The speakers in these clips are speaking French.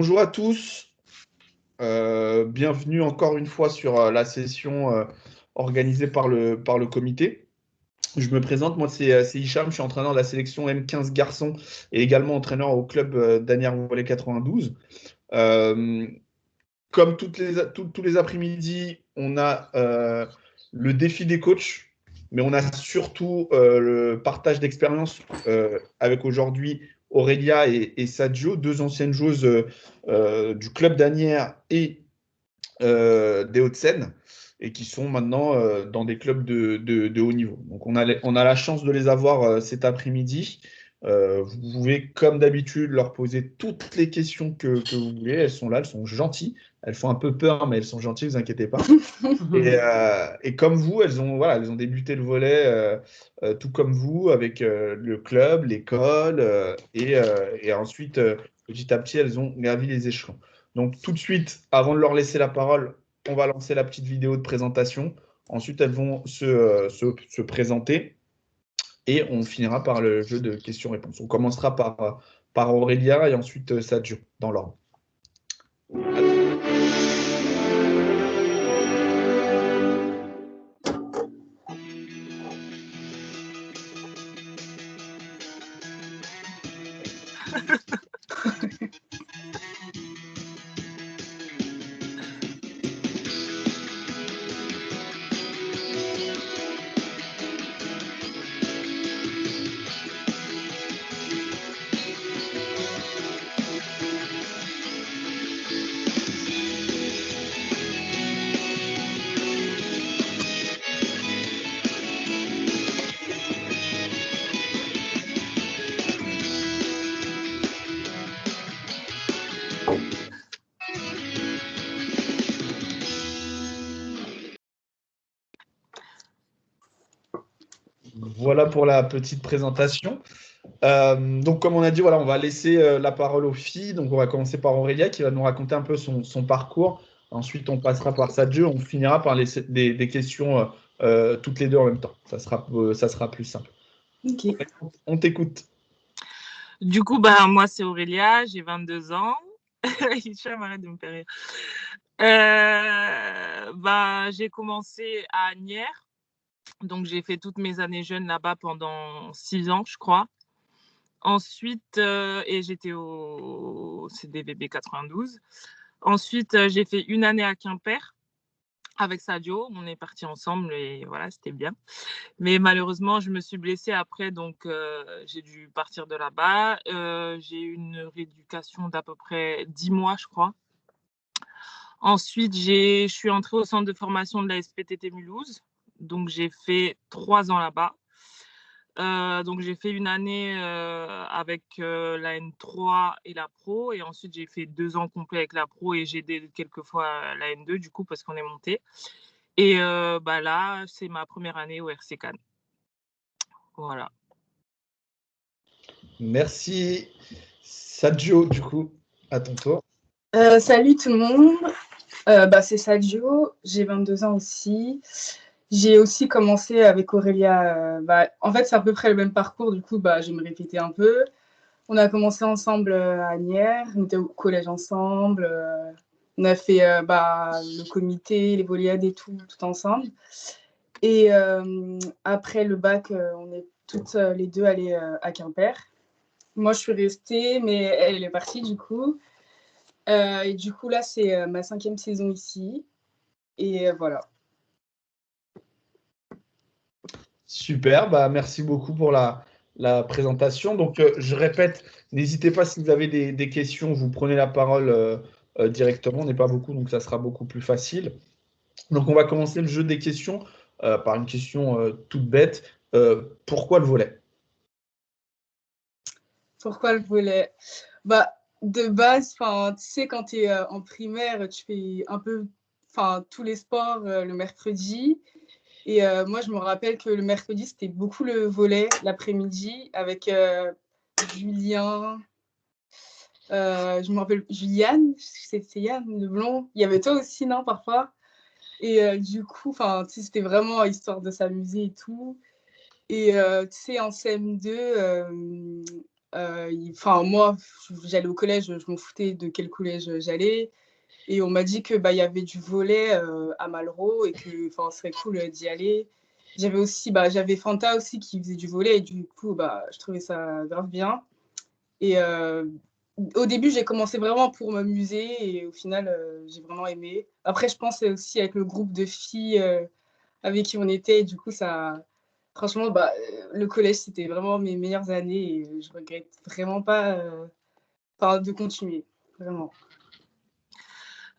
Bonjour à tous, bienvenue encore une fois sur la session organisée par le comité. Je me présente, moi c'est Hicham, je suis entraîneur de la sélection M15 garçons et également entraîneur au club d'Anières Volley 92. Euh, Comme tous les après-midi, on a le défi des coachs, mais on a surtout le partage d'expérience avec aujourd'hui Aurélia et Sadio, deux anciennes joueuses du club d'Anières et des Hauts-de-Seine, et qui sont maintenant dans des clubs de haut niveau. Donc on a la chance de les avoir cet après-midi. Vous pouvez, comme d'habitude, leur poser toutes les questions que vous voulez. Elles sont là, elles sont gentilles. Elles font un peu peur, mais elles sont gentilles, ne vous inquiétez pas. Et comme vous, elles ont débuté le volley tout comme vous, avec le club, l'école, et ensuite, petit à petit, elles ont gravi les échelons. Donc, tout de suite, avant de leur laisser la parole, on va lancer la petite vidéo de présentation. Ensuite, elles vont se présenter et on finira par le jeu de questions-réponses. On commencera par Aurélia et ensuite Sadio, dans l'ordre. Voilà pour la petite présentation. Donc, comme on a dit, voilà, on va laisser la parole aux filles. Donc, on va commencer par Aurélia qui va nous raconter un peu son parcours. Ensuite, on passera par Sadio. On finira par des questions toutes les deux en même temps. Ça sera plus simple. Ok. On t'écoute. Du coup, moi, c'est Aurélia, j'ai 22 ans. Hicham, arrête de me faire rire. J'ai commencé à Agnières. Donc, j'ai fait toutes mes années jeunes là-bas pendant 6 ans, je crois. Ensuite, et j'étais au CDVB 92. Ensuite, j'ai fait une année à Quimper avec Sadio. On est partis ensemble et voilà, c'était bien. Mais malheureusement, je me suis blessée après, donc j'ai dû partir de là-bas. J'ai eu une rééducation d'à peu près 10 mois, je crois. Ensuite, je suis entrée au centre de formation de la SPTT Mulhouse. Donc, j'ai fait 3 ans là-bas. Donc, j'ai fait une année avec la N3 et la Pro. Et ensuite, j'ai fait 2 ans complets avec la Pro et j'ai aidé quelques fois la N2, du coup, parce qu'on est monté. Et là, c'est ma première année au RC Cannes. Voilà. Merci. Sadio, du coup, à ton tour. Salut tout le monde, c'est Sadio, j'ai 22 ans aussi. J'ai aussi commencé avec Aurélia, en fait c'est à peu près le même parcours, du coup je vais me répéter un peu. On a commencé ensemble à Agnières, on était au collège ensemble, on a fait le comité, les volleyades et tout ensemble. Et après le bac, on est toutes les deux allées à Quimper. Moi je suis restée, mais elle est partie du coup. Et du coup, là, c'est ma 5e saison ici. Et voilà. Super, merci beaucoup pour la présentation. Donc, je répète, n'hésitez pas si vous avez des questions, vous prenez la parole directement. On n'est pas beaucoup, donc ça sera beaucoup plus facile. Donc, on va commencer le jeu des questions par une question toute bête. Pourquoi le volley? Pourquoi le volley? De base, tu sais, quand tu es en primaire, tu fais un peu tous les sports le mercredi. Et moi, je me rappelle que le mercredi, c'était beaucoup le volley l'après-midi avec Julien. Je me rappelle Juliane, c'est Yann, le blond. Il y avait toi aussi, non, parfois? Et du coup, c'était vraiment histoire de s'amuser et tout. Et tu sais, en CM2, Moi, j'allais au collège, je m'en foutais de quel collège j'allais. Et on m'a dit que y avait du volley à Malraux et que ce serait cool d'y aller. J'avais Fanta aussi qui faisait du volley et du coup, je trouvais ça grave bien. Et au début, j'ai commencé vraiment pour m'amuser et au final, j'ai vraiment aimé. Après, je pense aussi avec le groupe de filles avec qui on était, du coup, franchement, le collège, c'était vraiment mes meilleures années et je regrette vraiment pas de continuer, vraiment.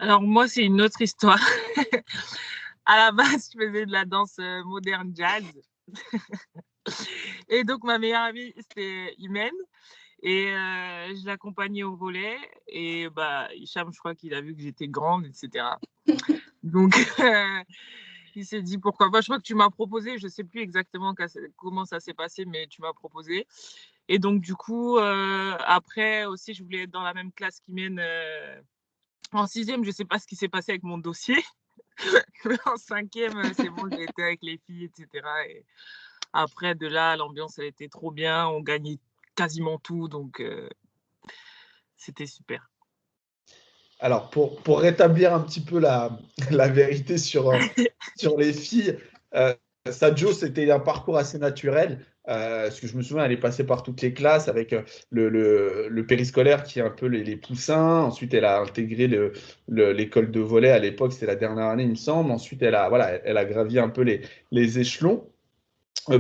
Alors moi, c'est une autre histoire. À la base, je faisais de la danse moderne jazz. Et donc, ma meilleure amie, c'était Imen. Et je l'accompagnais au volley. Et Hicham, je crois qu'il a vu que j'étais grande, etc. Donc, il s'est dit pourquoi pas. Je crois que tu m'as proposé, je ne sais plus exactement comment ça s'est passé, mais tu m'as proposé. Et donc, du coup, après aussi, je voulais être dans la même classe qu'Imen en 6e. Je ne sais pas ce qui s'est passé avec mon dossier. En 5e, c'est bon, j'ai été avec les filles, etc. Et après, de là, l'ambiance, elle était trop bien. On gagnait quasiment tout, donc c'était super. Alors, pour rétablir un petit peu la vérité sur les filles, Sadio, c'était un parcours assez naturel. Parce que je me souviens, elle est passée par toutes les classes avec le périscolaire qui est un peu les poussins. Ensuite, elle a intégré l'école de volley à l'époque, c'était la dernière année, il me semble. Ensuite, elle a gravi un peu les échelons.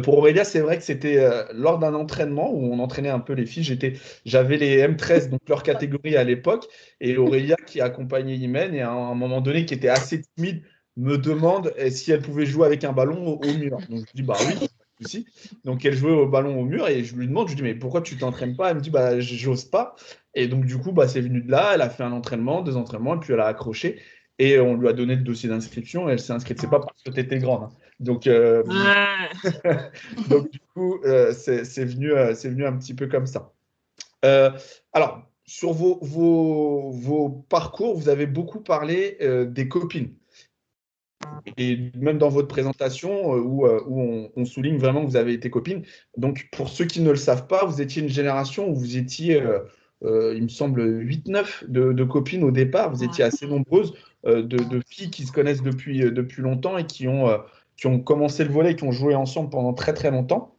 Pour Aurélia, c'est vrai que c'était lors d'un entraînement où on entraînait un peu les filles. J'avais les M13, donc leur catégorie à l'époque, et Aurélia qui accompagnait Imen, et à un moment donné, qui était assez timide, me demande si elle pouvait jouer avec un ballon au mur. Donc je dis bah oui, pas de souci. Donc elle jouait au ballon au mur, et je lui demande, je lui dis mais pourquoi tu t'entraînes pas? Elle me dit bah j'ose pas. Et donc du coup, c'est venu de là. Elle a fait un entraînement, 2 entraînements, et puis elle a accroché. Et on lui a donné le dossier d'inscription. Et elle s'est inscrite. C'est pas parce que tu étais grande, hein. Donc, donc, du coup, c'est venu un petit peu comme ça. Alors, sur vos parcours, vous avez beaucoup parlé des copines. Et même dans votre présentation, où on souligne vraiment que vous avez été copine. Donc, pour ceux qui ne le savent pas, vous étiez une génération où vous étiez, il me semble, 8-9 de copines au départ. Vous étiez assez nombreuses, de filles qui se connaissent depuis longtemps et qui ont commencé le volley, qui ont joué ensemble pendant très très longtemps.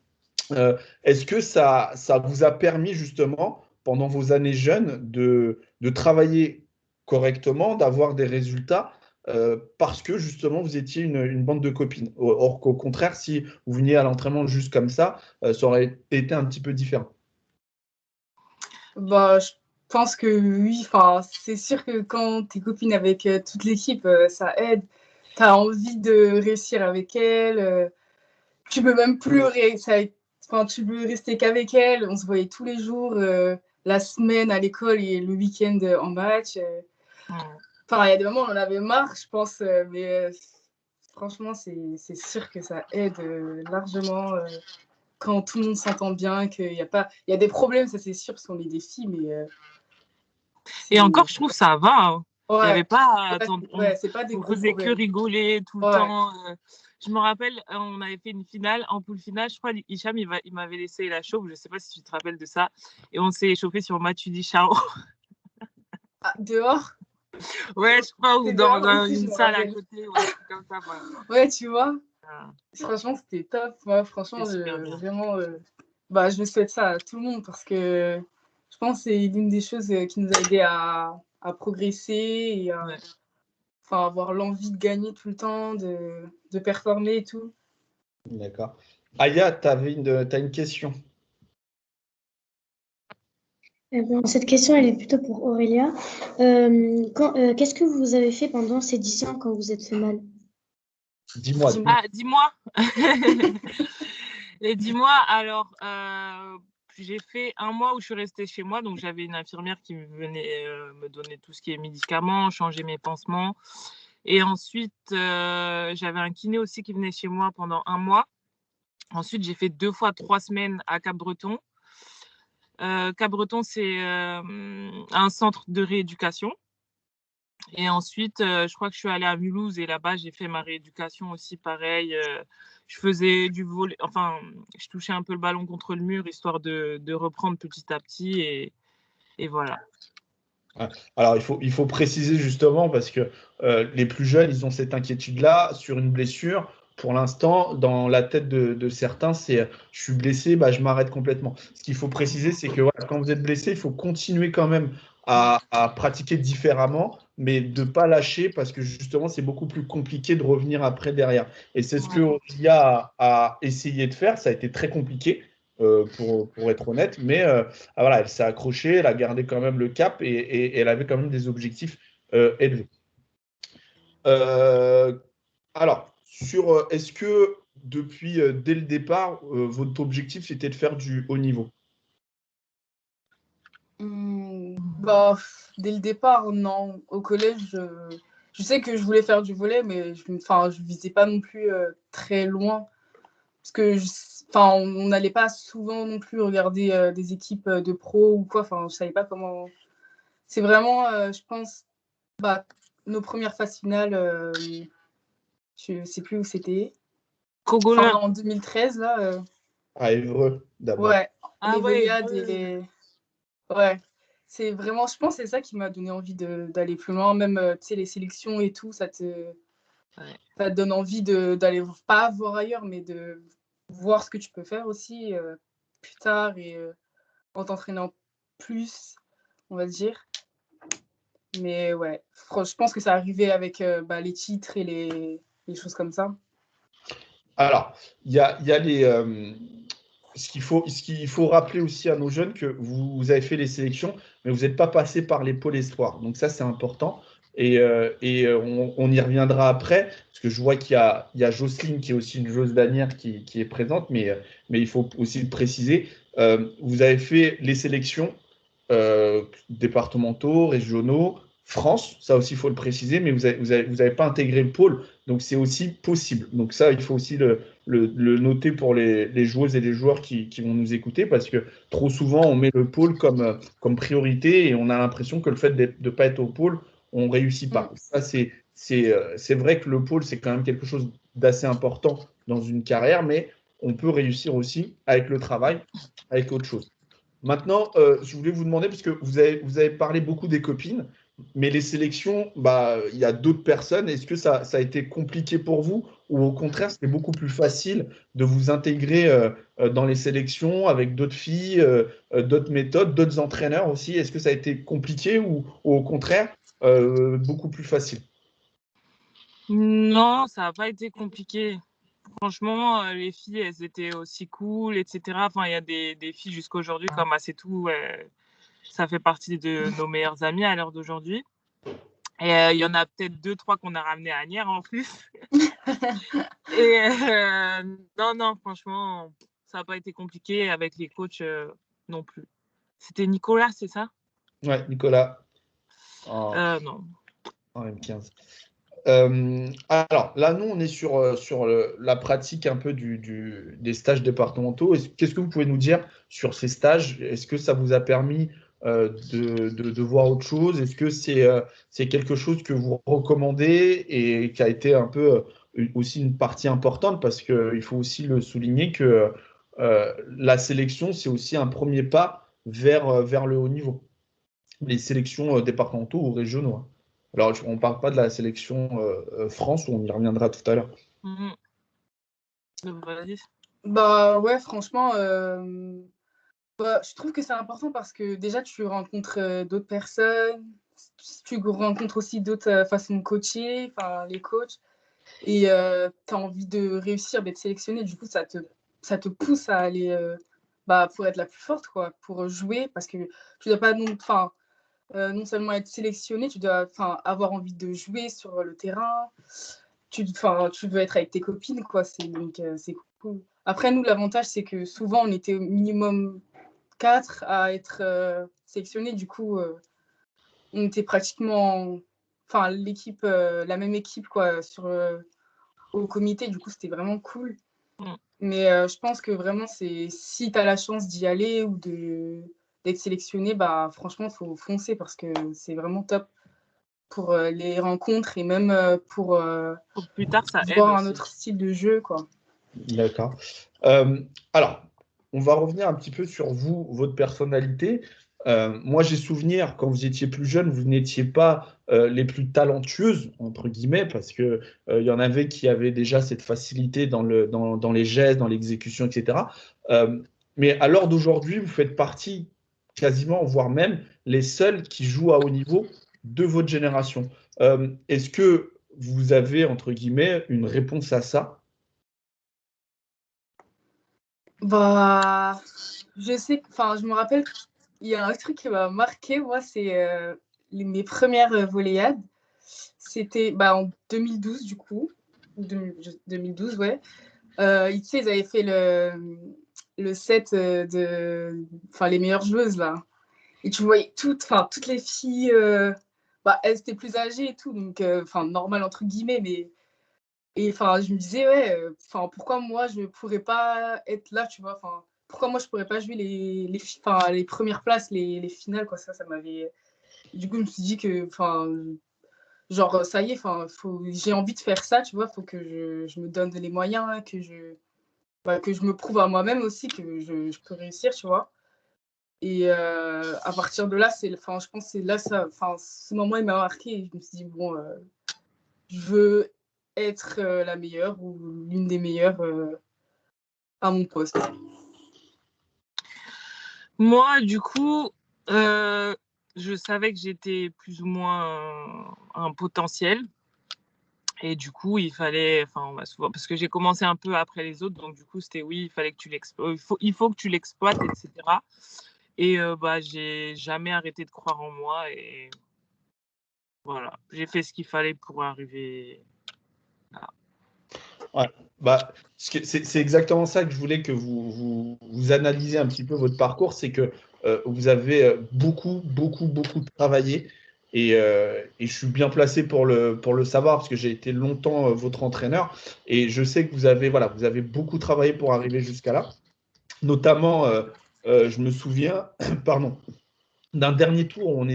Est-ce que ça vous a permis justement, pendant vos années jeunes, de travailler correctement, d'avoir des résultats parce que justement vous étiez une bande de copines? Or qu'au contraire, si vous veniez à l'entraînement juste comme ça aurait été un petit peu différent. Je pense que oui. C'est sûr que quand tu es copine avec toute l'équipe, ça aide. Tu as envie de réussir avec elle. Tu peux même plus tu peux rester qu'avec elle. On se voyait tous les jours, la semaine à l'école et le week-end en match. Il y a des moments où on en avait marre, je pense, mais franchement, c'est sûr que ça aide largement quand tout le monde s'entend bien, qu'il y a pas, il y a des problèmes, ça c'est sûr, parce qu'on est des filles, mais et encore, je trouve ça va. Hein. Ouais. Il n'y avait pas. C'est pas des on gros faisait problèmes. que rigoler tout le temps. Je me rappelle, on avait fait une finale, en poule finale. Je crois Hicham, il m'avait laissé la chauffe. Je ne sais pas si tu te rappelles de ça. Et on s'est échauffé sur Matuidi Chao. Dehors? Ouais, je crois, ou dans aussi, une salle à côté, ou un truc comme ça. Ouais, tu vois. Franchement, c'était top. Moi, franchement, vraiment, je me souhaite ça à tout le monde parce que je pense que c'est l'une des choses qui nous a aidé à progresser et à avoir l'envie de gagner tout le temps, de performer et tout. D'accord. Aya, tu as une question. Cette question, elle est plutôt pour Aurélia. Qu'est-ce que vous avez fait pendant ces 10 ans quand vous êtes fait mal? Dis-moi. Dis-moi. Les 10 mois, alors, j'ai fait 1 mois où je suis restée chez moi. Donc, j'avais une infirmière qui venait me donner tout ce qui est médicaments, changer mes pansements. Et ensuite, j'avais un kiné aussi qui venait chez moi pendant 1 mois. Ensuite, j'ai fait 2 fois 3 semaines à Cap-Breton. Cap-Breton, c'est un centre de rééducation. Et ensuite, je crois que je suis allée à Mulhouse et là-bas, j'ai fait ma rééducation aussi, pareil. Je faisais du volley, enfin, je touchais un peu le ballon contre le mur, histoire de reprendre petit à petit et voilà. Alors, il faut préciser justement parce que les plus jeunes, ils ont cette inquiétude-là sur une blessure. Pour l'instant, dans la tête de certains, c'est je suis blessé, bah, je m'arrête complètement. Ce qu'il faut préciser, c'est que voilà, quand vous êtes blessé, il faut continuer quand même à pratiquer différemment, mais de ne pas lâcher parce que justement, c'est beaucoup plus compliqué de revenir après derrière. Et c'est ce que Ouais. Aurélia a essayé de faire. Ça a été très compliqué, pour être honnête, mais voilà, elle s'est accrochée, elle a gardé quand même le cap et elle avait quand même des objectifs élevés. Euh, alors, est-ce que depuis dès le départ, votre objectif c'était de faire du haut niveau? Bah, dès le départ, non. Au collège, je sais que je voulais faire du volley, mais je visais pas non plus très loin. Parce que on n'allait pas souvent non plus regarder des équipes de pro ou quoi. Enfin, je savais pas comment. C'est vraiment, je pense, bah, nos premières phases finales, je sais plus où c'était. Cogolin. En 2013, là. À Évreux d'abord. Ouais, Ah les ouais, Véliades et les. Ouais. C'est vraiment, je pense, que c'est ça qui m'a donné envie d'aller plus loin. Même, tu sais, les sélections et tout, ça te donne envie d'aller pas voir ailleurs, mais de voir ce que tu peux faire aussi plus tard et en t'entraînant plus, on va dire. Mais ouais, je pense que ça arrivait avec les titres et les choses comme ça. Alors, il y a ce qu'il faut rappeler aussi à nos jeunes que vous avez fait les sélections, mais vous n'êtes pas passé par les pôles espoirs. Donc ça, c'est important. On y reviendra après, parce que je vois qu'il y a Jocelyne, qui est aussi une joueuse d'Anières, qui est présente, mais il faut aussi le préciser. Vous avez fait les sélections départementaux, régionaux, France, ça aussi, il faut le préciser, mais vous avez pas intégré le pôle, donc c'est aussi possible. Donc ça, il faut aussi le noter pour les joueuses et les joueurs qui vont nous écouter, parce que trop souvent, on met le pôle comme priorité et on a l'impression que le fait de ne pas être au pôle, on ne réussit pas. Ça, c'est vrai que le pôle, c'est quand même quelque chose d'assez important dans une carrière, mais on peut réussir aussi avec le travail, avec autre chose. Maintenant, je voulais vous demander, parce que vous avez parlé beaucoup des copines, mais les sélections, bah, il y a d'autres personnes. Est-ce que ça a été compliqué pour vous ou au contraire, c'était beaucoup plus facile de vous intégrer dans les sélections avec d'autres filles, d'autres méthodes, d'autres entraîneurs aussi? Est-ce que ça a été compliqué ou au contraire, beaucoup plus facile? Non, ça n'a pas été compliqué. Franchement, les filles, elles étaient aussi cool, etc. Enfin, il y a des filles jusqu'à aujourd'hui comme Assetou, ça fait partie de nos meilleures amies à l'heure d'aujourd'hui. Et il y en a peut-être 2-3 qu'on a ramenées à Agnières en plus. Et non, franchement, ça n'a pas été compliqué avec les coachs non plus. C'était Nicolas, c'est ça? Ouais, Nicolas, Non. en M15. Alors là, nous, on est sur la pratique un peu des stages départementaux. Qu'est-ce que vous pouvez nous dire sur ces stages? Est-ce que ça vous a permis de voir autre chose? Est-ce que c'est quelque chose que vous recommandez et qui a été un peu aussi une partie importante parce qu'il faut aussi le souligner que la sélection, c'est aussi un premier pas vers le haut niveau. Les sélections départementaux ou régionaux, hein. Alors, on ne parle pas de la sélection France, où on y reviendra tout à l'heure. Vas-y. Bah ouais, franchement, je trouve que c'est important parce que déjà, tu rencontres d'autres personnes, tu rencontres aussi d'autres façons de coacher, enfin les coachs, et tu as envie de réussir, d'être sélectionné. Du coup, ça te pousse à aller pour être la plus forte, quoi, pour jouer, parce que tu dois pas non seulement être sélectionné, tu dois avoir envie de jouer sur le terrain. Tu veux être avec tes copines, quoi. Donc, c'est cool. Après, nous, l'avantage, c'est que souvent, on était au minimum 4 à être sélectionnés. Du coup, on était pratiquement l'équipe, la même équipe, quoi, au comité. Du coup, c'était vraiment cool. Mais je pense que vraiment, si tu as la chance d'y aller ou d'être sélectionné, bah, franchement, il faut foncer parce que c'est vraiment top. pour les rencontres et même pour plus tard, ça aide voir un aussi. autre style de jeu, quoi. D'accord. Alors, on va revenir un petit peu sur vous, votre personnalité. Moi, j'ai souvenir, quand vous étiez plus jeune, vous n'étiez pas les plus talentueuses, entre guillemets, parce que il y en avait qui avaient déjà cette facilité dans les gestes, dans l'exécution, etc. Mais à l'heure d'aujourd'hui, vous faites partie quasiment, voire même, les seuls qui jouent à haut niveau de votre génération. Est-ce que vous avez, entre guillemets, une réponse à ça? Bah, je sais, enfin, je me rappelle, il y a un truc qui m'a marqué, moi, c'est mes premières volleyades. C'était en 2012, du coup. 2012, ouais. Tu sais, ils avaient fait le set les meilleures joueuses, là. Et tu voyais toutes les filles, elles étaient plus âgées et tout, donc, normal, entre guillemets, mais. Et je me disais, ouais, pourquoi moi je ne pourrais pas être là, tu vois, pourquoi moi je pourrais pas jouer les premières places, les finales, quoi, ça m'avait. Du coup, je me suis dit que, genre, ça y est, j'ai envie de faire ça, tu vois, faut que je me donne les moyens, que je me prouve à moi-même aussi que je peux réussir, tu vois. Et à partir de là, je pense que c'est là, ce moment, il m'a marqué, et je me suis dit, bon, je veux être la meilleure ou l'une des meilleures à mon poste. Moi, du coup, je savais que j'étais plus ou moins un potentiel. Et du coup, il fallait, parce que j'ai commencé un peu après les autres, donc du coup, c'était oui, il fallait que tu l'exploites, il faut que tu l'exploites, etc. Et j'ai jamais arrêté de croire en moi et voilà, j'ai fait ce qu'il fallait pour arriver là. Ouais, c'est exactement ça que je voulais que vous analysiez un petit peu votre parcours, c'est que vous avez beaucoup travaillé et je suis bien placé pour le savoir parce que j'ai été longtemps votre entraîneur et je sais que vous avez beaucoup travaillé pour arriver jusqu'à là. Notamment, je me souviens, pardon, d'un dernier tour où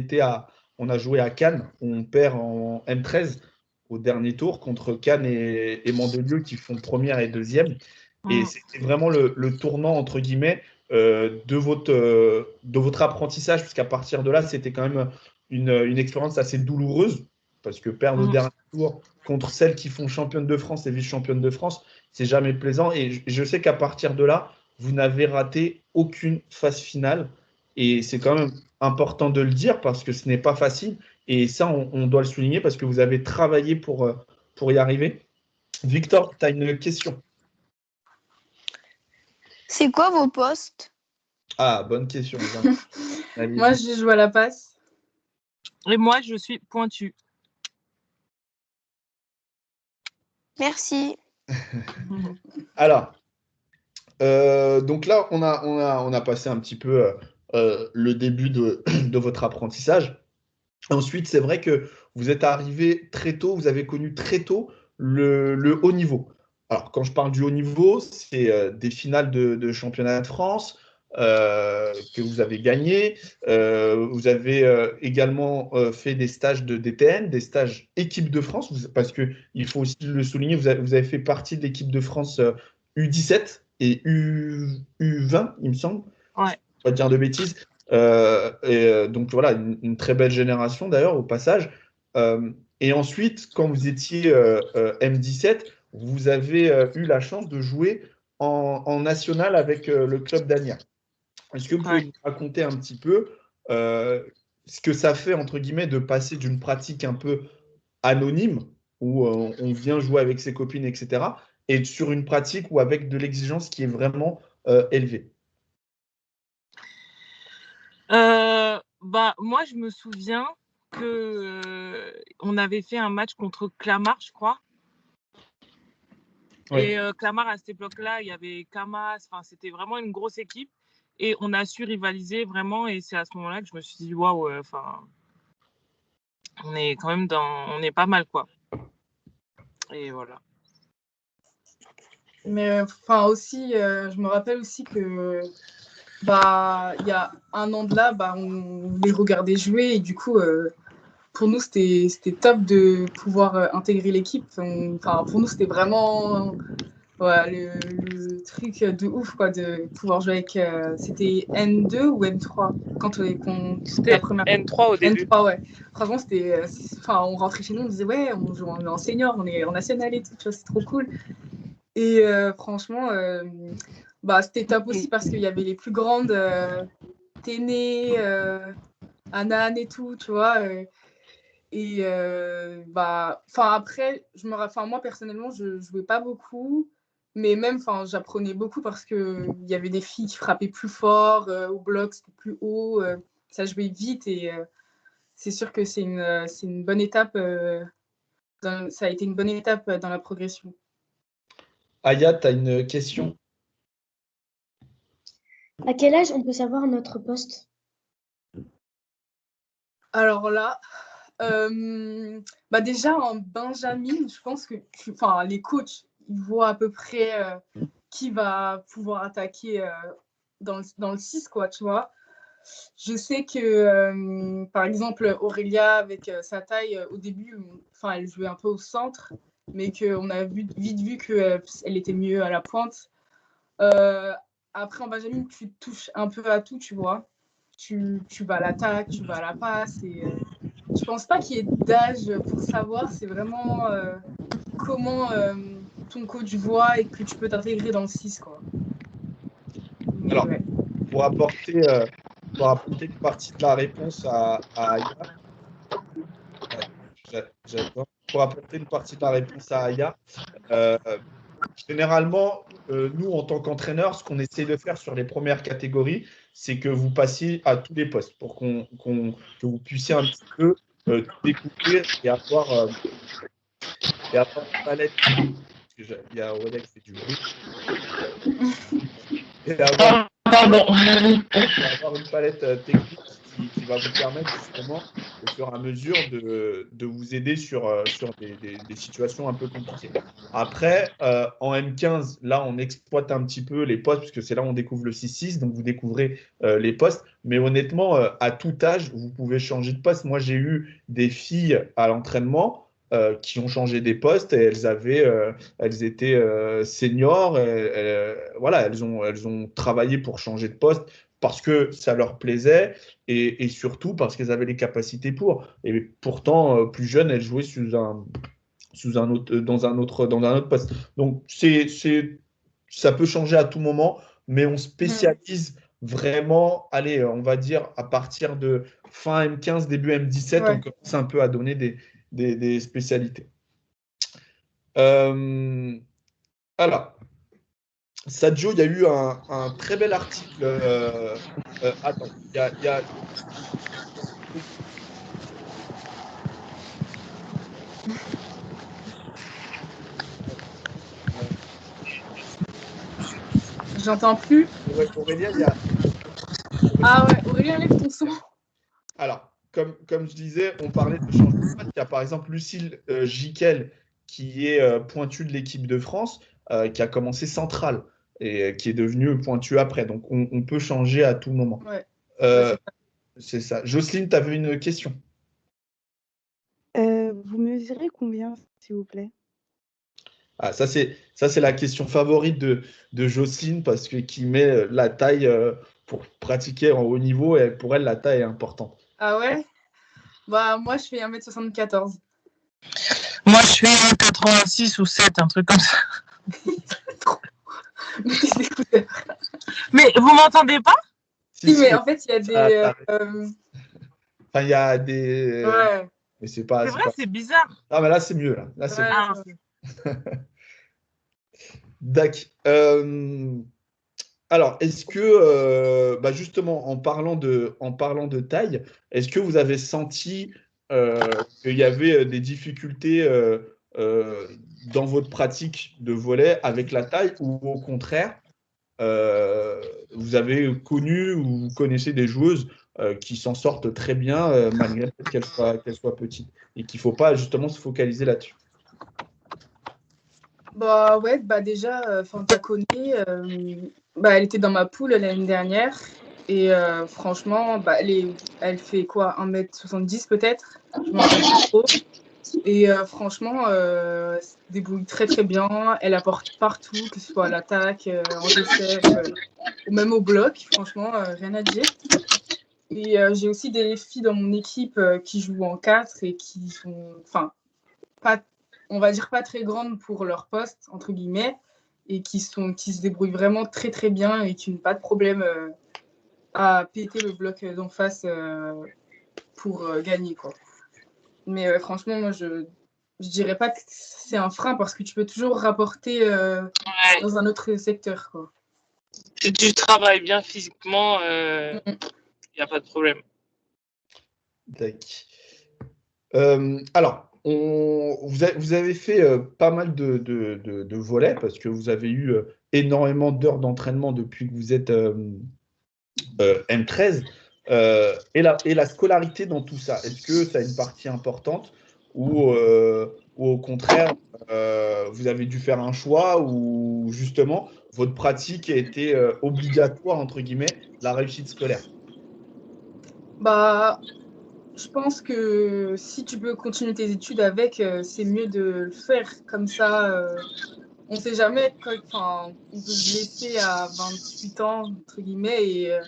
on a joué à Cannes, on perd en M13 au dernier tour contre Cannes et Mandelieu qui font première et deuxième. Et c'était vraiment le tournant, entre guillemets, de votre apprentissage, puisqu'à partir de là, c'était quand même une expérience assez douloureuse, parce que perdre au dernier tour contre celles qui font championne de France et vice-championne de France, c'est jamais plaisant. Et je sais qu'à partir de là, vous n'avez raté aucune phase finale. Et c'est quand même important de le dire parce que ce n'est pas facile. Et ça, on doit le souligner parce que vous avez travaillé pour y arriver. Victor, tu as une question. C'est quoi vos postes? Ah, bonne question. Moi, je joue à la passe. Et moi, je suis pointue. Merci. Alors, donc là, on a passé un petit peu le début de votre apprentissage. Ensuite, c'est vrai que vous êtes arrivé très tôt, vous avez connu très tôt le haut niveau. Alors, quand je parle du haut niveau, c'est des finales de championnat de France que vous avez gagné. Vous avez également fait des stages de DTN, des stages équipe de France, parce qu'il faut aussi le souligner, vous avez fait partie de l'équipe de France U17 et U20, il me semble. Ouais. Pas dire de bêtises. Donc voilà, une très belle génération d'ailleurs au passage. Et ensuite, quand vous étiez M17, vous avez eu la chance de jouer en national avec le club d'Anières. Est-ce que vous pouvez nous raconter un petit peu ce que ça fait, entre guillemets, de passer d'une pratique un peu anonyme, où on vient jouer avec ses copines, etc., et sur une pratique où avec de l'exigence qui est vraiment élevée? Moi, je me souviens on avait fait un match contre Clamart, je crois. Oui. Et Clamart, à cette époque-là, il y avait Camas, c'était vraiment une grosse équipe. Et on a su rivaliser vraiment. Et c'est à ce moment-là que je me suis dit, waouh, on est quand même on est pas mal, quoi. Et voilà. Mais aussi, je me rappelle aussi que il y a un an de là, on les regardait jouer et du coup, pour nous, c'était top de pouvoir intégrer l'équipe. Enfin, pour nous, c'était vraiment le truc de ouf, quoi, de pouvoir jouer avec. C'était N2 ou N3 quand C'était la première. N3 au début. N3, ouais. Franchement, c'était. Enfin, on rentrait chez nous, on disait, ouais, on joue en senior, on est en national et tout, tu vois, c'est trop cool. Et franchement, c'était top aussi parce qu'il y avait les plus grandes. Téné, Anan et tout, tu vois. Et après, moi personnellement, je jouais pas beaucoup, mais même, j'apprenais beaucoup parce que il y avait des filles qui frappaient plus fort, au bloc, c'était plus haut, ça jouait vite et c'est sûr que c'est une bonne étape. Ça a été une bonne étape dans la progression. Aya, tu as une question? À quel âge on peut savoir notre poste? Alors là, déjà en Benjamin, je pense que les coachs ils voient à peu près qui va pouvoir attaquer dans le 6, quoi, tu vois. Je sais que, par exemple, Aurélia, avec sa taille, au début, elle jouait un peu au centre, mais qu'on a vite vu qu'elle était mieux à la pointe. Après, en Benjamin, tu touches un peu à tout, tu vois. Tu vas à l'attaque, tu vas à la passe. Et je pense pas qu'il y ait d'âge pour savoir. C'est vraiment comment ton coach voit et que tu peux t'intégrer dans le 6, quoi. Mais, alors, pour apporter une partie de la réponse à Aya, j'adore. Pour apporter une partie de la réponse à Aya, généralement, nous, en tant qu'entraîneurs, ce qu'on essaie de faire sur les premières catégories, c'est que vous passiez à tous les postes pour que vous puissiez un petit peu tout découvrir et avoir une palette. Parce qu'il y a Aurélien qui fait du bruit. Et avoir une palette technique qui va vous permettre justement, au fur et à mesure, de vous aider sur des situations un peu compliquées. Après, en M15, là, on exploite un petit peu les postes, puisque c'est là où on découvre le 6-6, donc vous découvrez les postes. Mais honnêtement, à tout âge, vous pouvez changer de poste. Moi, j'ai eu des filles à l'entraînement qui ont changé des postes et elles étaient seniors. Voilà, elles ont travaillé pour changer de poste parce que ça leur plaisait et surtout parce qu'elles avaient les capacités pour. Et pourtant, plus jeunes, elles jouaient dans un autre poste. Donc, ça peut changer à tout moment, mais on spécialise vraiment, allez, on va dire, à partir de fin M15, début M17, on commence un peu à donner des spécialités. Alors, Sadio, il y a eu un très bel article. Attends, il y a... J'entends plus. Ouais, Aurélien, il y a... Ah ouais, Aurélien, lève ton son. Alors, comme je disais, on parlait de changement de poste. Il y a par exemple Lucille Giquel, qui est pointue de l'équipe de France, qui a commencé centrale et qui est devenue pointue après. Donc, on peut changer à tout moment. Ouais. C'est ça. Jocelyne, tu avais une question? Vous mesurez combien, s'il vous plaît? Ah, ça, c'est la question favorite de Jocelyne parce que qui met la taille pour pratiquer en haut niveau et pour elle, la taille est importante. Ah ouais? Moi, je fais 1m74. Moi, je fais 1,86 ou 7, un truc comme ça. Mais vous m'entendez pas? Si, mais en fait, il y a des... Enfin, il y a des... Ouais. Mais c'est pas... C'est vrai, c'est bizarre. Ah, mais là, c'est mieux. Là, c'est Ouais. Dac. Alors, est-ce que, justement, en parlant de taille, est-ce que vous avez senti qu'il y avait des difficultés dans votre pratique de volley avec la taille ou au contraire, vous avez connu ou vous connaissez des joueuses qui s'en sortent très bien malgré qu'elles soient petites et qu'il ne faut pas justement se focaliser là-dessus? Déjà, Tacone, elle était dans ma poule l'année dernière Et franchement, bah, elle fait quoi, 1m70 peut-être? Je m'en rappelle plus trop. Et franchement, elle se débrouille très très bien. Elle apporte partout, que ce soit à l'attaque, en réserve, ou même au bloc. Franchement, rien à dire. Et j'ai aussi des filles dans mon équipe qui jouent en 4 et qui sont, enfin, pas, on va dire pas très grandes pour leur poste, entre guillemets, et qui se débrouillent vraiment très très bien et qui n'ont pas de problème à péter le bloc d'en face pour gagner, quoi. Mais franchement, moi, je dirais pas que c'est un frein parce que tu peux toujours rapporter Ouais, dans un autre secteur, quoi. si tu travailles bien physiquement, il n'y a pas de problème. Tac. Alors, vous avez fait pas mal de volets parce que vous avez eu énormément d'heures d'entraînement depuis que vous êtes M13. Et la scolarité dans tout ça, est-ce que ça a une partie importante ou au contraire, vous avez dû faire un choix ou justement votre pratique a été obligatoire, entre guillemets, de la réussite scolaire? Bah, je pense que si tu peux continuer tes études avec, c'est mieux de le faire comme ça. On ne sait jamais, on peut se blesser à 28 ans, entre guillemets, et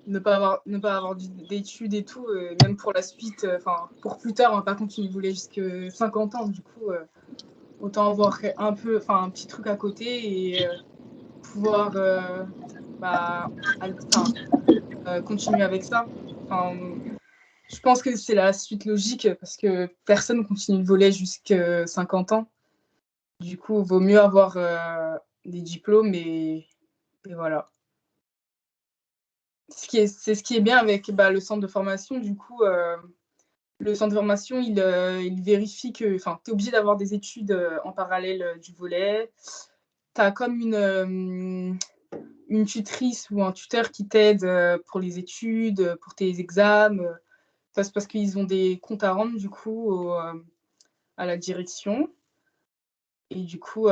ne pas avoir d'études et tout, même pour la suite, pour plus tard, on va pas continuer de voler jusqu'à 50 ans, du coup, autant avoir un petit truc à côté et pouvoir continuer avec ça. Je pense que c'est la suite logique parce que personne continue de voler jusqu'à 50 ans. Du coup, il vaut mieux avoir des diplômes et voilà. C'est ce qui est bien avec le centre de formation. Du coup, le centre de formation, il vérifie que tu es obligé d'avoir des études en parallèle du volet. Tu as comme une tutrice ou un tuteur qui t'aide pour les études, pour tes examens. C'est parce qu'ils ont des comptes à rendre, du coup, à la direction. Et du coup,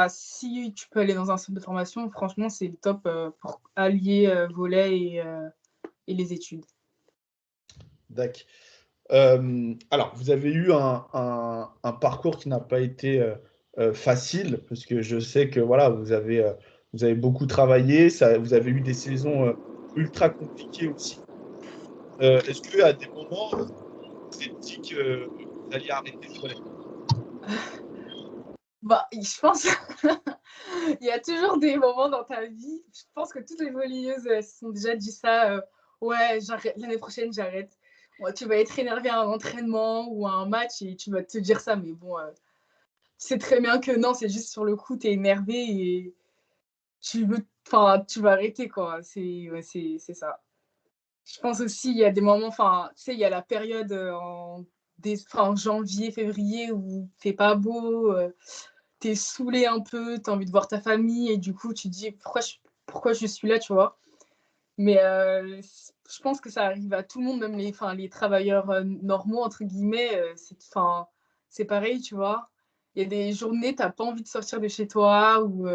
si tu peux aller dans un centre de formation, franchement, c'est le top pour allier volet et les études. D'accord. Alors, vous avez eu un parcours qui n'a pas été facile, parce que je sais que voilà, vous avez beaucoup travaillé, vous avez eu des saisons ultra compliquées aussi. Est-ce qu'à des moments, vous êtes dit que vous alliez arrêter le volley? Je pense il y a toujours des moments dans ta vie. Je pense que toutes les volleyeuses se sont déjà dit ça. Ouais, j'arrête, l'année prochaine, j'arrête. Ouais, tu vas être énervé à un entraînement ou à un match et tu vas te dire ça. Mais bon, c'est très bien que non, c'est juste sur le coup, tu es énervé et tu vas arrêter, quoi. C'est ça. Je pense aussi, il y a des moments, tu sais, il y a la période en janvier, février où c'est pas beau, t'es saoulé un peu, t'as envie de voir ta famille et du coup, tu te dis pourquoi je suis là, tu vois. Mais je pense que ça arrive à tout le monde, même les travailleurs normaux, entre guillemets, c'est pareil, tu vois. Il y a des journées, t'as pas envie de sortir de chez toi ou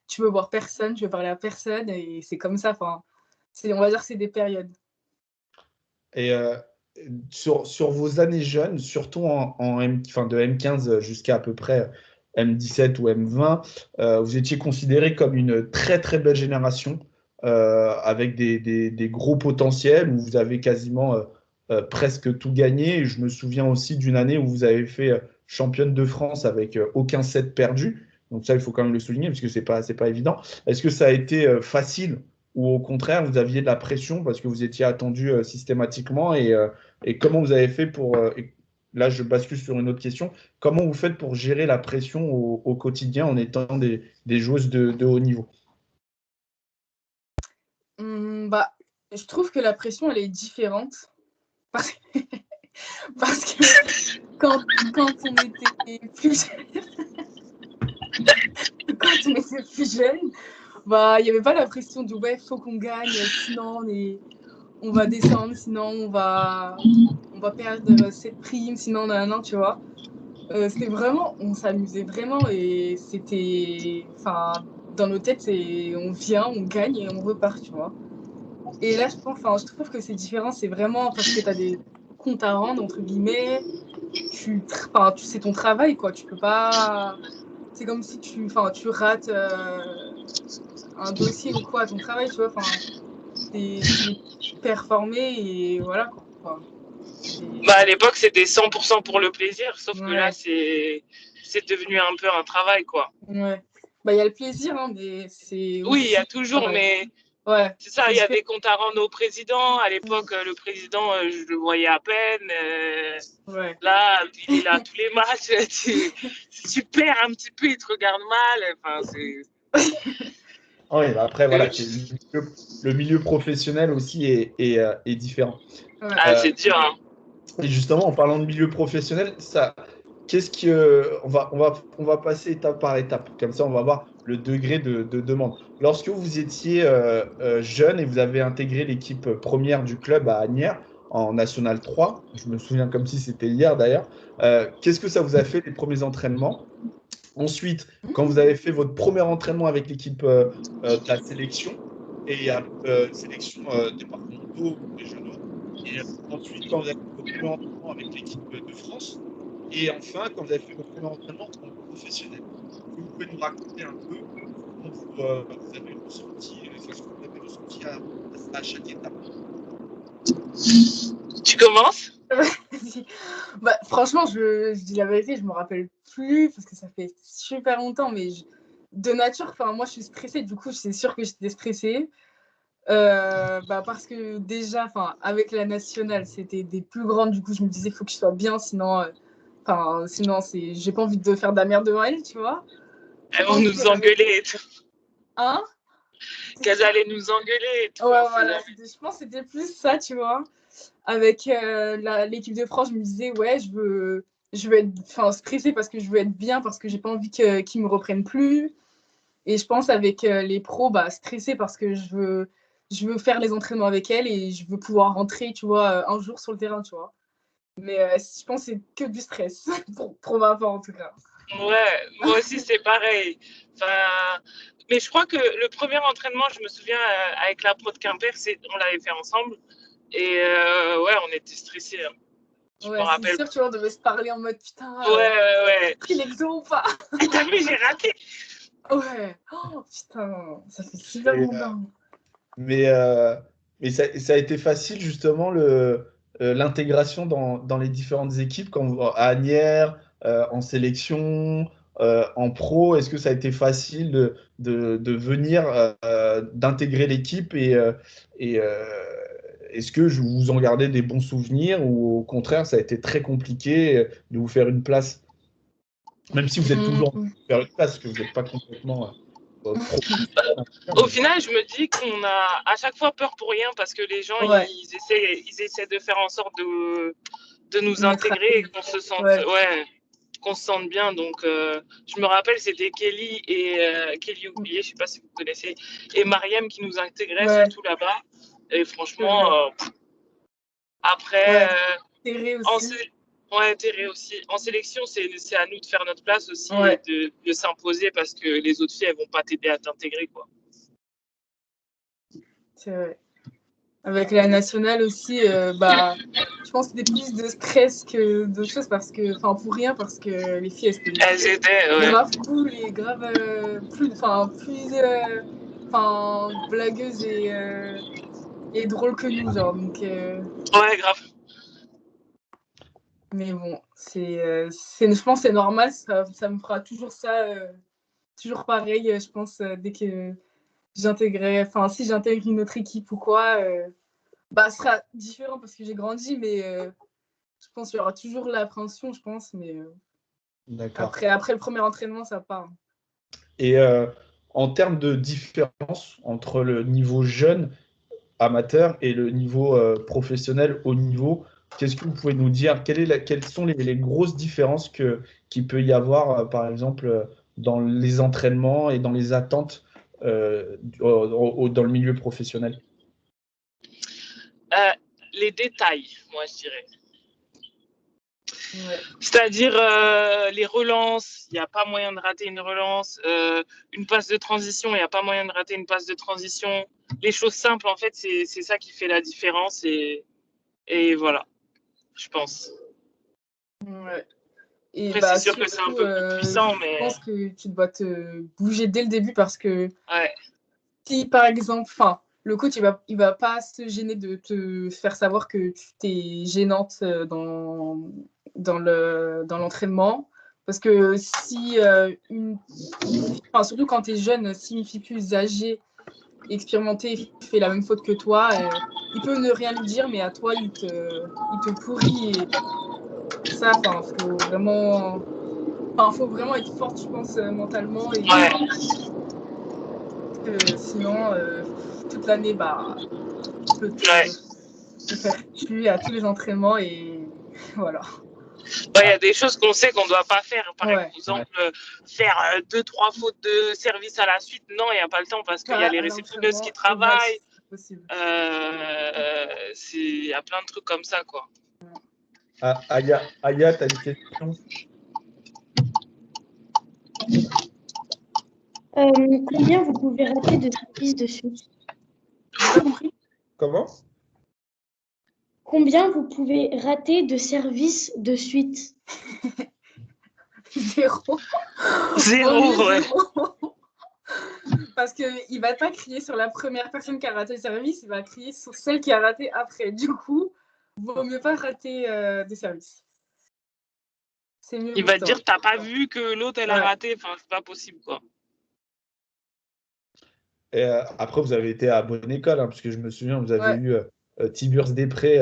tu veux voir personne, tu veux parler à personne et c'est comme ça. On va dire que c'est des périodes. Et sur vos années jeunes, surtout de M15 jusqu'à à peu près M17 ou M20, vous étiez considéré comme une très très belle génération avec des gros potentiels où vous avez quasiment presque tout gagné. Et je me souviens aussi d'une année où vous avez fait championne de France avec aucun set perdu. Donc ça, il faut quand même le souligner parce que c'est pas évident. Est-ce que ça a été facile ou au contraire, vous aviez de la pression parce que vous étiez attendu systématiquement et comment vous avez fait pour, là je bascule sur une autre question, comment vous faites pour gérer la pression au quotidien en étant des joueuses de haut niveau? Je trouve que la pression, elle est différente. Parce, parce que quand on était plus jeune, il n'y avait pas la pression de ouais, faut qu'on gagne, sinon on va descendre, sinon on va perdre cette prime, sinon non, tu vois. C'était vraiment, on s'amusait vraiment et c'était, dans nos têtes, on vient, on gagne et on repart, tu vois. Et là, je trouve que c'est différent. C'est vraiment parce que tu as des comptes à rendre, entre guillemets. C'est ton travail, quoi. Tu peux pas. C'est comme si tu rates un dossier ou quoi à ton travail, tu vois. C'est performer et voilà, quoi. À l'époque, c'était 100% pour le plaisir, sauf que là, Ouais. c'est devenu un peu un travail, quoi. Ouais. Il y a le plaisir, hein, mais c'est Oui, il y a aussi toujours, travail. mais Ouais. c'est ça, il y a des comptes à rendre au président. À l'époque, le président, je le voyais à peine. Ouais. Là, il est là à tous les matchs. Tu perds un petit peu, il te regarde mal. Enfin, c'est... Oui, après, voilà, le milieu professionnel aussi est différent. Ouais. Ah, c'est dur, hein. Et justement, en parlant de milieu professionnel, on va passer étape par étape. Comme ça, on va voir le degré de demande. Lorsque vous étiez jeune et vous avez intégré l'équipe première du club à Asnières en National 3, je me souviens comme si c'était hier d'ailleurs, qu'est-ce que ça vous a fait les premiers entraînements? Ensuite, quand vous avez fait votre premier entraînement avec l'équipe de la sélection, et sélection départementaux ou régionaux, et ensuite, quand vous avez fait votre premier entraînement avec l'équipe de France, et enfin, quand vous avez fait votre premier entraînement en professionnel. Est-ce que vous pouvez nous raconter un peu comment vous avez ressenti, ce que vous avez ressenti à chaque étape? Tu commences? Franchement, je dis la vérité, je me rappelle plus parce que ça fait super longtemps, mais de nature, moi je suis stressée, du coup c'est sûr que j'étais stressée. Parce que déjà, avec la nationale, c'était des plus grandes, du coup je me disais il faut que je sois bien, sinon j'ai pas envie de faire de la merde devant elle, tu vois. Elles vont nous engueuler et tout. Hein? Qu'elles allaient nous engueuler et tout. Ouais, voilà, je pense que c'était plus ça, tu vois. Avec l'équipe de France, je me disais, ouais, je veux être stressée parce que je veux être bien, parce que j'ai pas envie qu'ils me reprennent plus. Et je pense avec les pros, stressée parce que je veux faire les entraînements avec elles et je veux pouvoir rentrer, tu vois, un jour sur le terrain, tu vois. Mais je pense que c'est que du stress, pour ma part en tout cas. Ouais, moi aussi c'est pareil. Mais je crois que le premier entraînement, je me souviens avec la pro de Quimper, on l'avait fait ensemble. Et ouais, on était stressés. Hein. Je me rappelle. C'est sûr, tu vois, on devait se parler en mode putain. Ouais. Pris l'exo ou pas? T'as vu, j'ai raté. Ouais. Oh putain, ça fait super longtemps. Mais ça a été facile justement l'intégration dans les différentes équipes, à Asnières, en sélection, en pro. Est-ce que ça a été facile de venir, d'intégrer l'équipe et est-ce que vous en gardez des bons souvenirs ou au contraire ça a été très compliqué de vous faire une place, même si vous êtes toujours en train de faire une place, parce que vous n'êtes pas complètement pro. Au final, je me dis qu'on a à chaque fois peur pour rien parce que les gens, ils essaient de faire en sorte de nous intégrer et qu'on se sente, qu'on se sente bien. Donc, je me rappelle, c'était Kelly et Kelly Oublié, je ne sais pas si vous connaissez, et Mariam qui nous intégraient surtout là-bas. Et franchement, après, Terré aussi. Terré aussi. En sélection, c'est à nous de faire notre place aussi et de s'imposer parce que les autres filles, elles ne vont pas t'aider à t'intégrer, quoi. C'est vrai. Avec la nationale aussi, je pense que c'était plus de stress que d'autres choses parce que, pour rien, parce que les filles, elles étaient grave cool et grave plus blagueuses et drôles que nous, genre. Donc, ouais, grave. Mais bon, je pense que c'est normal, ça me fera toujours ça, toujours pareil, je pense, dès que si j'intègre une autre équipe ou quoi, ce sera différent parce que j'ai grandi, mais je pense qu'il y aura toujours l'appréhension, je pense, mais après le premier entraînement, ça part. Et en termes de différence entre le niveau jeune, amateur, et le niveau professionnel, haut niveau, qu'est-ce que vous pouvez nous dire? Quelles sont les grosses différences qu'il peut y avoir, par exemple, dans les entraînements et dans les attentes dans le milieu professionnel? Les détails, moi, je dirais. Ouais. C'est-à-dire les relances, il n'y a pas moyen de rater une relance. Une passe de transition, il n'y a pas moyen de rater une passe de transition. les choses simples, en fait, c'est ça qui fait la différence. Et voilà, je pense. Ouais. Et Après, bah, c'est sûr que c'est un surtout, peu plus puissant, je mais pense que tu dois te bouger dès le début parce que ouais, si, par exemple, le coach, il va pas se gêner de te faire savoir que tu t'es gênante dans l'entraînement. Parce que si surtout quand tu es jeune, si une fille plus âgée, expérimentée, fait la même faute que toi, il peut ne rien lui dire, mais à toi, il te pourrit. Et ça, faut vraiment être forte, je pense, mentalement. Et ouais. sinon, toute l'année, tu peux te faire tuer à tous les entraînements et voilà. Il y a des choses qu'on sait qu'on ne doit pas faire. Par Ouais. exemple, faire 2-3 fautes de service à la suite. Non, il n'y a pas le temps parce qu'il y a les réceptionneuses qui travaillent. Il y a plein de trucs comme ça, quoi. Aya, tu as une question? Combien vous pouvez rater de services de suite? J'ai pas compris. Comment? Combien vous pouvez rater de services de suite? 0. Zéro, ouais. Parce qu'il va pas crier sur la première personne qui a raté le service, il va crier sur celle qui a raté après. Du coup, vaut mieux pas rater des services. C'est mieux. Il va te dire, t'as pas vu que l'autre, elle a raté. Enfin, c'est pas possible, quoi. Et, après, vous avez été à bonne école, hein, parce que je me souviens, vous avez eu Tiburce Després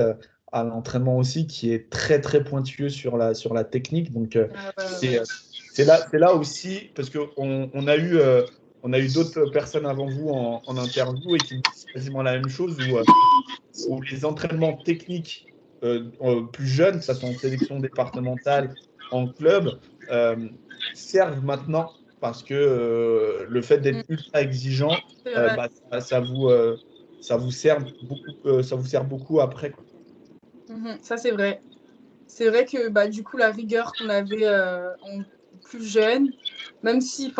à l'entraînement aussi, qui est très très pointueux sur la technique. Donc c'est là aussi, parce qu'on a eu d'autres personnes avant vous en interview et qui disent quasiment la même chose, où les entraînements techniques plus jeunes, que ce soit en sélection départementale, en club, servent maintenant parce que le fait d'être ultra exigeant, ça vous sert beaucoup après, quoi. Ça, c'est vrai. C'est vrai que du coup, la rigueur qu'on avait en plus jeune, même si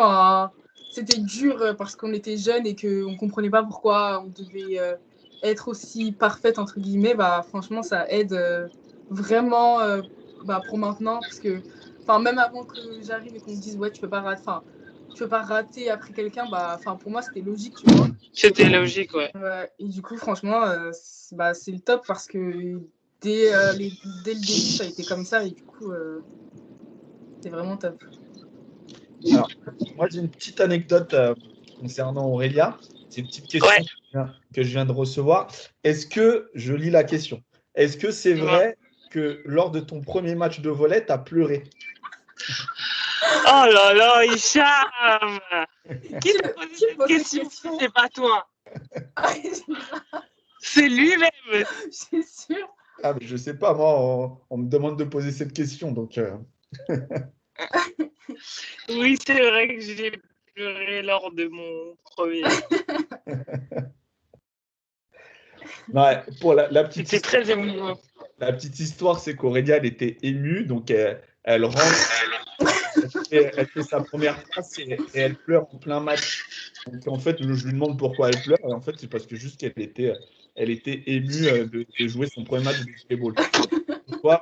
c'était dur parce qu'on était jeunes et qu'on ne comprenait pas pourquoi on devait être aussi parfaite, entre guillemets, franchement, ça aide vraiment pour maintenant. Parce que même avant que j'arrive et qu'on me dise, ouais, tu peux pas rater après quelqu'un, pour moi, c'était logique, tu vois. C'était logique, ouais. Et du coup, franchement, c'est le top parce que dès le début, ça a été comme ça et du coup, c'est vraiment top. Alors, moi, j'ai une petite anecdote concernant Aurélia. C'est une petite question que je viens de recevoir. Est-ce que, je lis la question, est-ce que c'est vrai que lors de ton premier match de volley, tu as pleuré? Oh là là, Hicham! Qui t'a posé cette question? C'est pas toi. C'est lui-même. C'est sûr. Ah, mais je sais pas, moi, on me demande de poser cette question, donc. Oui, c'est vrai que j'ai pleuré lors de mon premier. Ouais, pour la petite C'était très émouvant. La petite histoire, c'est qu'Aurélia, elle était émue, donc elle rentre, elle fait sa première passe et elle pleure en plein match. Donc en fait, je lui demande pourquoi elle pleure, et en fait, c'est parce que juste qu'elle était émue de jouer son premier match de volleyball.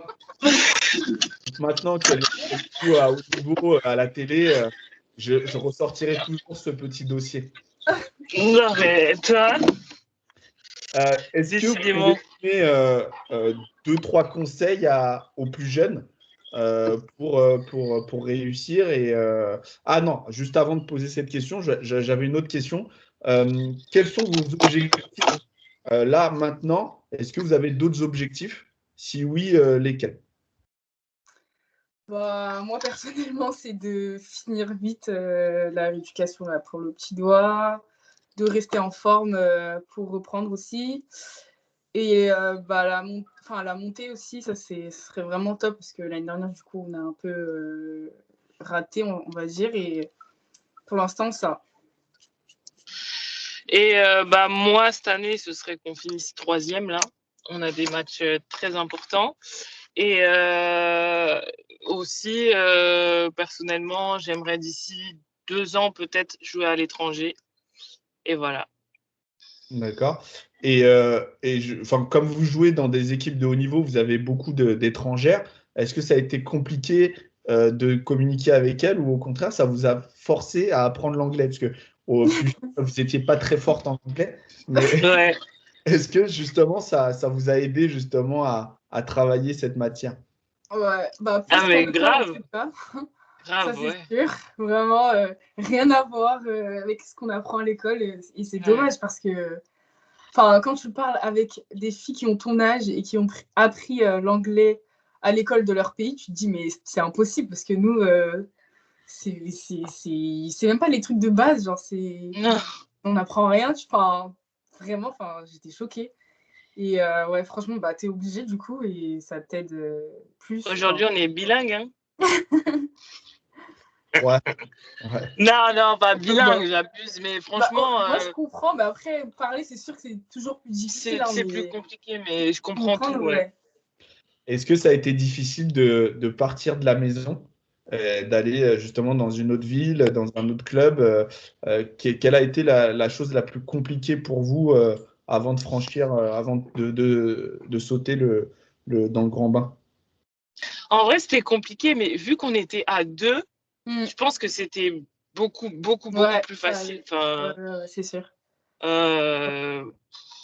Maintenant qu'elle joue à haut niveau à la télé, je ressortirai toujours ce petit dossier. Non, mais toi, est-ce que vous pouvez donner 2-3 conseils aux plus jeunes pour réussir Ah non, juste avant de poser cette question, j'avais une autre question. Quels sont vos objectifs là, maintenant? Est-ce que vous avez d'autres objectifs? Si oui, lesquels? Moi, personnellement, c'est de finir vite la rééducation pour le petit doigt, de rester en forme pour reprendre aussi. Et la montée aussi, ça serait vraiment top parce que l'année dernière, du coup, on a un peu raté, on va dire. Et pour l'instant, ça. Et moi, cette année, ce serait qu'on finisse 3e, là. On a des matchs très importants. Et aussi, personnellement, j'aimerais d'ici 2 ans peut-être jouer à l'étranger. Et voilà. D'accord. Enfin, comme vous jouez dans des équipes de haut niveau, vous avez beaucoup d'étrangères. Est-ce que ça a été compliqué de communiquer avec elles ou au contraire, ça vous a forcé à apprendre l'anglais? Parce que plus jeune, vous n'étiez pas très forte en anglais, mais Ouais. est-ce que justement ça vous a aidé justement à travailler cette matière? Ouais, bah plus Ah, mais qu'à l'école, grave. en tout cas. Ça, Grave, c'est ouais. sûr. Vraiment, rien à voir avec ce qu'on apprend à l'école. Et c'est dommage parce que, enfin, quand tu parles avec des filles qui ont ton âge et qui ont appris l'anglais à l'école de leur pays, tu te dis, mais c'est impossible parce que nous, c'est même pas les trucs de base. Genre, Non. on n'apprend rien. Enfin, vraiment, enfin, j'étais choquée. Et ouais, franchement, bah, t'es obligé du coup et ça t'aide plus. Aujourd'hui, on est bilingue, hein. Ouais. Ouais. Non, pas bilingue, Bah, j'abuse, mais bah, franchement, moi, je comprends, mais après, parler, c'est sûr que c'est toujours plus difficile. c'est Mais plus compliqué, mais je comprends tout, comprendre, ouais. ouais. Est-ce que ça a été difficile de partir de la maison, d'aller justement dans une autre ville, dans un autre club? Quelle a été la chose la plus compliquée pour vous avant de franchir, avant de sauter dans le grand bain? En vrai, c'était compliqué, mais vu qu'on était à 2, Mm. je pense que c'était beaucoup Ouais, plus ça facile. allait. Enfin, Ouais, c'est sûr.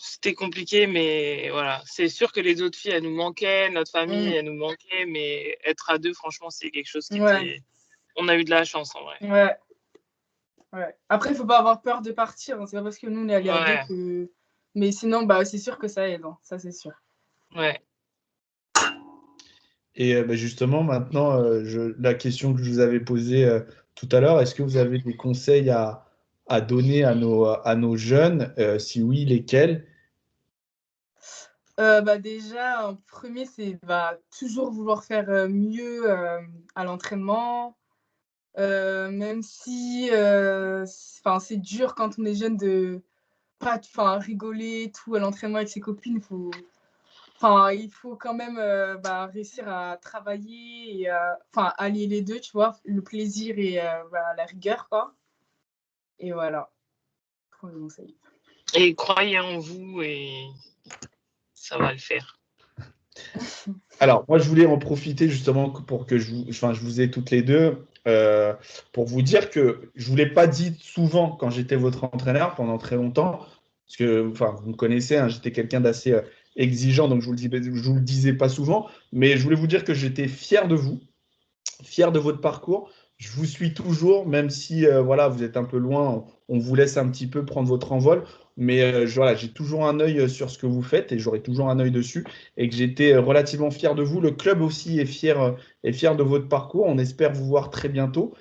c'était compliqué, mais voilà. C'est sûr que les autres filles, elles nous manquaient, notre famille, Mm. elle nous manquait, mais être à 2, franchement, c'est quelque chose qui Ouais, était. On a eu de la chance, en vrai. ouais, ouais. Après, il faut pas avoir peur de partir. Hein. C'est pas parce que nous, on est allés à deux Ouais, que. Mais sinon, bah, c'est sûr que ça aide. Hein. Ça, c'est sûr. ouais. Et bah, justement, maintenant, la question que je vous avais posée tout à l'heure, est-ce que vous avez des conseils à donner à nos jeunes? Si oui, lesquels? Bah, déjà, en premier, c'est bah, toujours vouloir faire mieux à l'entraînement. Même si c'est dur quand on est jeune de pas rigoler tout à l'entraînement avec ses copines. Il faut quand même réussir à travailler et allier les deux, tu vois, le plaisir et la rigueur, quoi. Et voilà, premier conseil. Et croyez en vous et ça va le faire. Alors, moi, je voulais en profiter justement pour que je vous ai toutes les deux pour vous dire que je ne vous l'ai pas dit souvent quand j'étais votre entraîneur pendant très longtemps, parce que vous me connaissez, hein, j'étais quelqu'un d'assez exigeant, donc je ne vous le disais pas souvent, mais je voulais vous dire que j'étais fier de vous, fier de votre parcours. Je vous suis toujours, même si voilà, vous êtes un peu loin, on vous laisse un petit peu prendre votre envol. Mais voilà, j'ai toujours un œil sur ce que vous faites et j'aurai toujours un œil dessus. Et que j'étais relativement fier de vous. Le club aussi est fier de votre parcours. On espère vous voir très bientôt.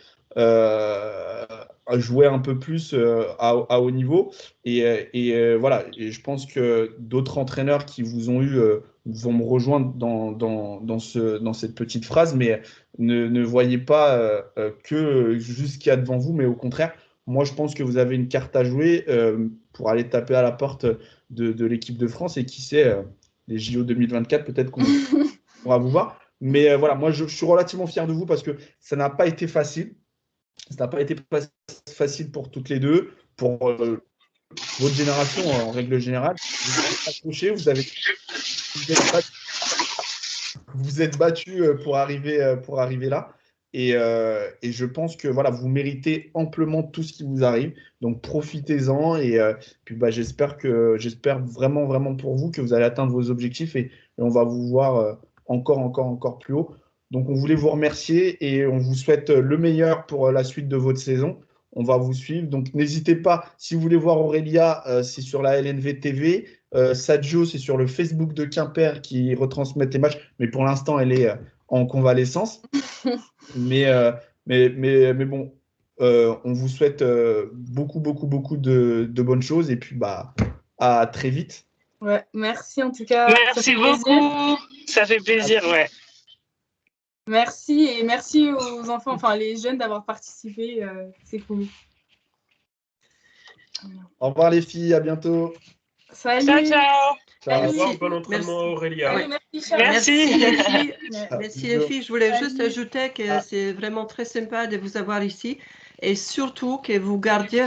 Jouer un peu plus à haut niveau. Voilà, et je pense que d'autres entraîneurs qui vous ont eu vont me rejoindre dans cette petite phrase, mais ne voyez pas que juste ce qu'il y a devant vous, mais au contraire, moi je pense que vous avez une carte à jouer pour aller taper à la porte de l'équipe de France et qui sait, les JO 2024, peut-être qu'on pourra vous voir. Mais voilà, moi je suis relativement fier de vous parce que ça n'a pas été facile. Ça n'a pas été facile pour toutes les deux, pour votre génération en règle générale. Vous avez accroché, vous êtes battu pour arriver là. Et je pense que voilà, vous méritez amplement tout ce qui vous arrive. Donc profitez-en. Et puis j'espère vraiment, vraiment pour vous que vous allez atteindre vos objectifs et on va vous voir encore plus haut. Donc on voulait vous remercier et on vous souhaite le meilleur pour la suite de votre saison. On va vous suivre. Donc n'hésitez pas, si vous voulez voir Aurélia, c'est sur la LNV TV. Sadio, c'est sur le Facebook de Quimper qui retransmet les matchs, mais pour l'instant, elle est en convalescence. mais bon, on vous souhaite beaucoup de bonnes choses et puis à très vite. Ouais, merci en tout cas. Merci beaucoup. Ça fait plaisir, ouais. Merci et merci aux enfants, les jeunes d'avoir participé. C'est cool. Au revoir les filles, à bientôt. Salut. Ciao. Ciao. Au revoir, bon entraînement Aurélia. Salut, merci, Charles. Merci. les filles. Ah, Merci les filles. Je voulais Salut. juste ajouter que c'est vraiment très sympa de vous avoir ici. et surtout que vous gardiez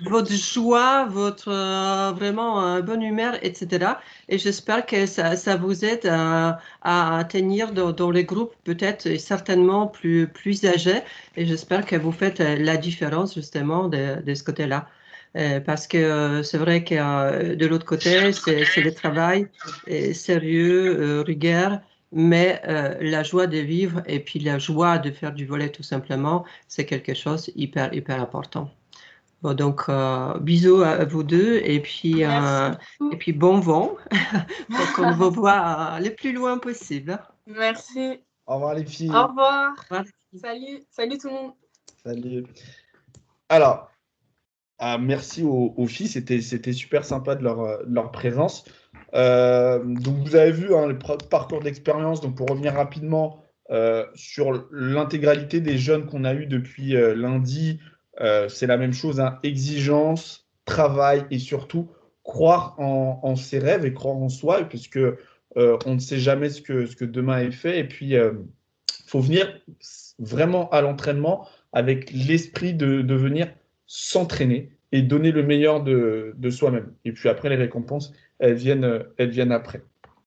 votre joie, votre vraiment bonne humeur, etc. Et j'espère que ça vous aide à tenir dans les groupes peut-être et certainement plus âgés. Et j'espère que vous faites la différence justement de ce côté-là. Parce que c'est vrai que de l'autre côté, c'est le travail sérieux, rigueur, mais la joie de vivre et puis la joie de faire du volley tout simplement, c'est quelque chose hyper, hyper important. Bon, donc, bisous à vous deux et puis bon vent pour qu'on vous voit le plus loin possible. Merci. Au revoir les filles. Au revoir. Au revoir. Salut tout le monde. Salut. Alors, merci aux filles, c'était super sympa de leur présence. Donc vous avez vu le parcours d'expérience. Donc pour revenir rapidement sur l'intégralité des jeunes qu'on a eu depuis lundi, c'est la même chose, hein, exigence, travail et surtout croire en ses rêves et croire en soi, puisque on ne sait jamais ce que demain est fait. Et puis il faut venir vraiment à l'entraînement avec l'esprit de venir s'entraîner et donner le meilleur de soi-même. Et puis après, les récompenses, elles viennent après.